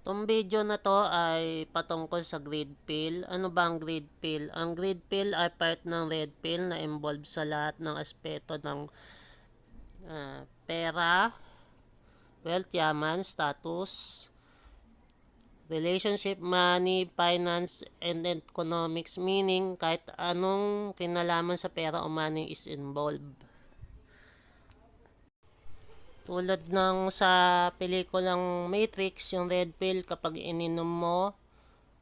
Itong video na to ay patungkol sa greed pill. Ano ba ang greed pill? Ang greed pill ay part ng red pill na involved sa lahat ng aspeto ng pera, wealth, yaman, status, relationship, money, finance, and economics. Meaning, kahit anong kinalaman sa pera o money is involved. Tulad ng sa pelikulang Matrix, yung red pill, kapag ininom mo,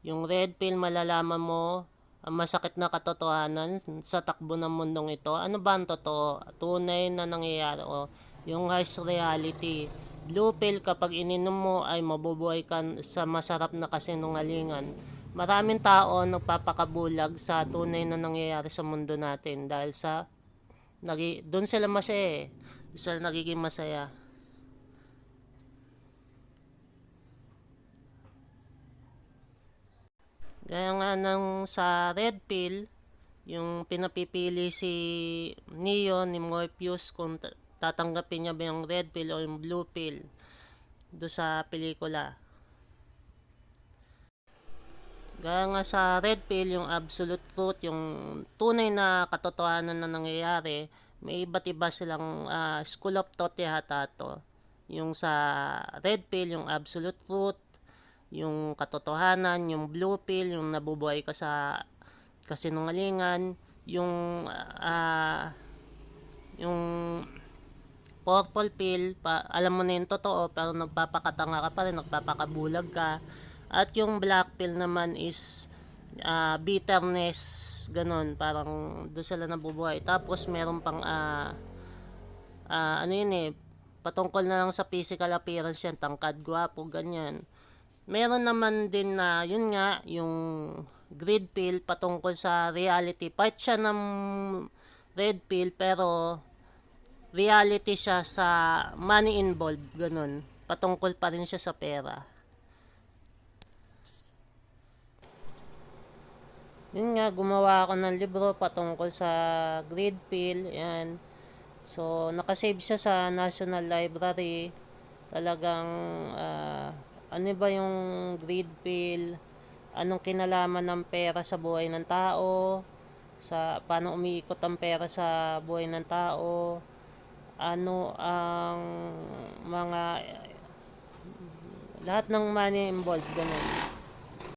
yung red pill, malalaman mo ang masakit na katotohanan sa takbo ng mundong ito. Ano ba ang totoo? Tunay na nangyayari o yung harsh reality. Blue pill, kapag ininom mo ay mabubuhay ka sa masarap na kasinungalingan. Maraming tao nagpapakabulag sa tunay na nangyayari sa mundo natin dahil sa doon sila masaya eh. Sila nagiging masaya. Gaya nga ng sa red pill, yung pinapipili si Neo ni Morpheus kung tatanggapin niya ba yung red pill o yung blue pill do sa pelikula. Gaya nga sa red pill, yung absolute truth, yung tunay na katotohanan na nangyayari, may iba't iba silang school of thought yata to. Yung sa red pill, yung absolute truth, yung katotohanan, yung blue pill, yung nabubuhay ka sa kasinungalingan, yung purple pill, alam mo na yung totoo pero nagpapakatanga ka pa rin, nagpapakabulag ka. At yung black pill naman is bitterness, ganun, parang doon sila nabubuhay. Tapos meron pang ano yun eh, patungkol na lang sa physical appearance yan, tangkad, gwapo, ganyan. Meron naman din na yun nga, yung greed pill, patungkol sa reality. Part siya ng red pill pero reality siya sa money involved, ganun. Patungkol pa rin siya sa pera. Yun nga, gumawa ako ng libro patungkol sa greed pill. Yan. So, nakasave siya sa National Library. Talagang, ano ba yung greed pill? Anong kinalaman ng pera sa buhay ng tao? Sa paano umiikot ang pera sa buhay ng tao? Ano ang mga lahat ng money involved, ganun.